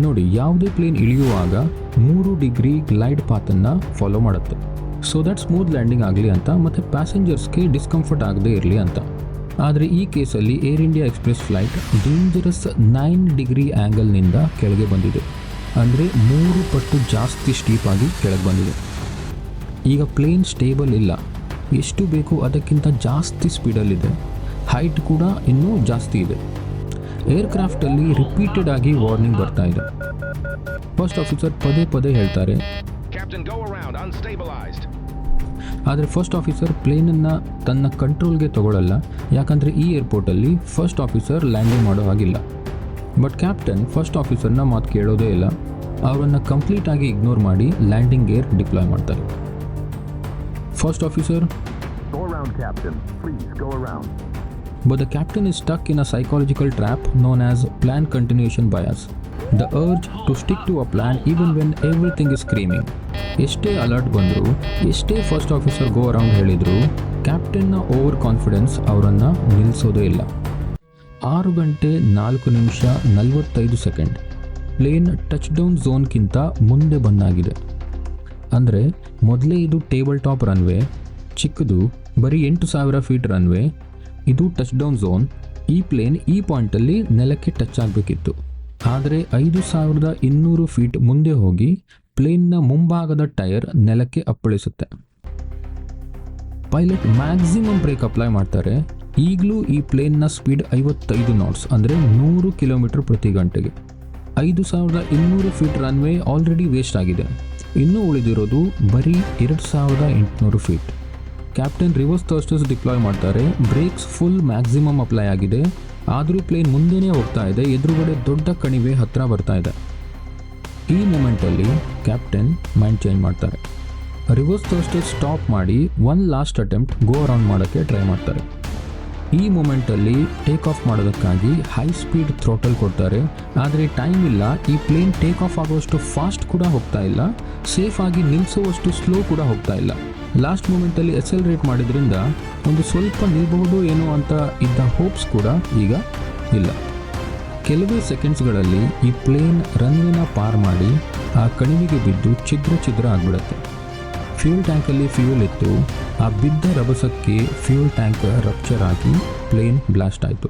ನೋಡಿ, ಯಾವುದೇ plane ಇಳಿಯುವಾಗ 3 degree glide ಪಾತನ್ನು follow ಮಾಡುತ್ತೆ. ಸೊ ದಟ್ ಸ್ಮೂತ್ ಲ್ಯಾಂಡಿಂಗ್ ಆಗಲಿ ಅಂತ, ಮತ್ತು ಪ್ಯಾಸೆಂಜರ್ಸ್ಗೆ ಡಿಸ್ಕಂಫರ್ಟ್ ಆಗದೇ ಇರಲಿ ಅಂತ. ಆದರೆ ಈ ಕೇಸಲ್ಲಿ Air India Express flight dangerous 9 degree ಆ್ಯಂಗಲ್ನಿಂದ ಕೆಳಗೆ ಬಂದಿದೆ. ಅಂದರೆ 3 ಪಟ್ಟು ಜಾಸ್ತಿ ಸ್ಟೀಪ್ ಆಗಿ ಕೆಳಗೆ ಬಂದಿದೆ. ಈಗ ಪ್ಲೇನ್ ಸ್ಟೇಬಲ್ ಇಲ್ಲ, ಎಷ್ಟು ಬೇಕು ಅದಕ್ಕಿಂತ ಜಾಸ್ತಿ ಸ್ಪೀಡಲ್ಲಿದೆ, ಹೈಟ್ ಕೂಡ ಇನ್ನೂ ಜಾಸ್ತಿ ಇದೆ. ಏರ್ಕ್ರಾಫ್ಟಲ್ಲಿ ರಿಪೀಟೆಡ್ ಆಗಿ ವಾರ್ನಿಂಗ್ ಬರ್ತಾ ಇದೆ. ಫಸ್ಟ್ ಆಫೀಸರ್ ಪದೇ ಪದೇ ಹೇಳ್ತಾರೆ, ಆದರೆ ಫಸ್ಟ್ ಆಫೀಸರ್ ಪ್ಲೇನನ್ನು ತನ್ನ ಕಂಟ್ರೋಲ್ಗೆ ತಗೊಳ್ಳಲ್ಲ, ಯಾಕಂದರೆ ಈ ಏರ್ಪೋರ್ಟಲ್ಲಿ ಫಸ್ಟ್ ಆಫೀಸರ್ ಲ್ಯಾಂಡಿಂಗ್ ಮಾಡೋ ಹಾಗಿಲ್ಲ. ಬಟ್ ಕ್ಯಾಪ್ಟನ್ ಫಸ್ಟ್ ಆಫೀಸರ್ನ ಮಾತು ಕೇಳೋದೇ ಇಲ್ಲ, ಅವರನ್ನು ಕಂಪ್ಲೀಟಾಗಿ ಇಗ್ನೋರ್ ಮಾಡಿ ಲ್ಯಾಂಡಿಂಗ್ ಗೇರ್ ಡಿಪ್ಲಾಯ್ ಮಾಡ್ತಾರೆ. First officer, but the captain is stuck in a psychological trap known as plan continuation bias, the urge to stick to a plan even when everything is screaming. ಎಷ್ಟೇ alert ಬಂದರೂ, ಎಷ್ಟೇ first officer go around ಹೇಳಿದರೂ, ಕ್ಯಾಪ್ಟನ್ನ over confidence ಅವರನ್ನು ನಿಲ್ಲಿಸೋದೇ ಇಲ್ಲ. 6:04:45 plane touch down ಝೋನ್ಗಿಂತ ಮುಂದೆ ಬಂದಾಗಿದೆ. ಅಂದರೆ ಮೊದಲೇ ಇದು ಟೇಬಲ್ ಟಾಪ್ ರನ್ವೇ, ಚಿಕ್ಕದು, ಬರೀ 8,000 ಫೀಟ್ ರನ್ವೇ. ಇದು ಟಚ್ ಡೌನ್ ಝೋನ್. ಈ ಪ್ಲೇನ್ ಈ ಪಾಯಿಂಟಲ್ಲಿ ನೆಲಕ್ಕೆ ಟಚ್ ಆಗಬೇಕಿತ್ತು. ಆದರೆ 5,200 ಫೀಟ್ ಮುಂದೆ ಹೋಗಿ ಪ್ಲೇನ್ನ ಮುಂಭಾಗದ ಟೈರ್ ನೆಲಕ್ಕೆ ಅಪ್ಪಳಿಸುತ್ತೆ. ಪೈಲಟ್ ಮ್ಯಾಕ್ಸಿಮಮ್ ಬ್ರೇಕ್ ಅಪ್ಲೈ ಮಾಡ್ತಾರೆ. ಈಗಲೂ ಈ ಪ್ಲೇನ್ನ ಸ್ಪೀಡ್ 55 ನಾಟ್ಸ್, ಅಂದರೆ 100 ಕಿಲೋಮೀಟರ್ ಪ್ರತಿ ಗಂಟೆಗೆ. 5,200 ಫೀಟ್ ರನ್ವೇ ಆಲ್ರೆಡಿ ವೇಸ್ಟ್ ಆಗಿದೆ. ಇನ್ನೂ ಉಳಿದಿರೋದು ಬರೀ 2,800 ಫೀಟ್. ಕ್ಯಾಪ್ಟನ್ ರಿವರ್ಸ್ ಥ್ರಸ್ಟರ್ಸ್ ಡಿಪ್ಲಾಯ್ ಮಾಡ್ತಾರೆ. ಬ್ರೇಕ್ಸ್ ಫುಲ್ ಮ್ಯಾಕ್ಸಿಮಮ್ ಅಪ್ಲೈ ಆಗಿದೆ. ಆದರೂ ಪ್ಲೇನ್ ಮುಂದೆನೇ ಹೋಗ್ತಾ ಇದೆ. ಎದುರುಗಡೆ ದೊಡ್ಡ ಕಣಿವೆ ಹತ್ತಿರ ಬರ್ತಾ ಇದೆ. ಈ ಮೂಮೆಂಟಲ್ಲಿ ಕ್ಯಾಪ್ಟನ್ ಮೈಂಡ್ ಚೇಂಜ್ ಮಾಡ್ತಾರೆ. ರಿವರ್ಸ್ ಥ್ರಸ್ಟರ್ಸ್ ಸ್ಟಾಪ್ ಮಾಡಿ one last attempt go around ಮಾಡೋಕ್ಕೆ ಟ್ರೈ ಮಾಡ್ತಾರೆ. ಈ ಮೂಮೆಂಟಲ್ಲಿ ಟೇಕ್ ಆಫ್ ಮಾಡೋದಕ್ಕಾಗಿ ಹೈ ಸ್ಪೀಡ್ ಥ್ರೋಟಲ್ ಕೊಡ್ತಾರೆ. ಆದರೆ ಟೈಮ್ ಇಲ್ಲ. ಈ ಪ್ಲೇನ್ ಟೇಕ್ ಆಫ್ ಆಗುವಷ್ಟು ಫಾಸ್ಟ್ ಕೂಡ ಹೋಗ್ತಾ ಇಲ್ಲ, ಸೇಫ್ ಆಗಿ ನಿಲ್ಲಿಸುವಷ್ಟು ಸ್ಲೋ ಕೂಡ ಹೋಗ್ತಾ ಇಲ್ಲ. ಲಾಸ್ಟ್ ಮೂಮೆಂಟಲ್ಲಿ ಎಕ್ಸೆಲರೇಟ್ ಮಾಡಿದ್ರಿಂದ ಒಂದು ಸ್ವಲ್ಪ ನಿಲ್ಬಹುದು ಏನೋ ಅಂತ ಇದ್ದ ಹೋಪ್ಸ್ ಕೂಡ ಈಗ ಇಲ್ಲ. ಕೆಲವೇ ಸೆಕೆಂಡ್ಸ್ಗಳಲ್ಲಿ ಈ ಪ್ಲೇನ್ ರನ್ವೇನ ಪಾರ್ ಮಾಡಿ ಆ ಕಣಿವೆಗೆ ಬಿದ್ದು ಛಿದ್ರ ಆಗಿಬಿಡುತ್ತೆ. ಫ್ಯೂಲ್ ಟ್ಯಾಂಕಲ್ಲಿ ಫ್ಯೂಯಲ್ ಇತ್ತು. ಆ ಬಿದ್ದ ರಭಸಕ್ಕೆ ಫ್ಯೂಲ್ ಟ್ಯಾಂಕ್ ರಪ್ಚರ್ ಆಗಿ ಪ್ಲೇನ್ ಬ್ಲಾಸ್ಟ್ ಆಯಿತು.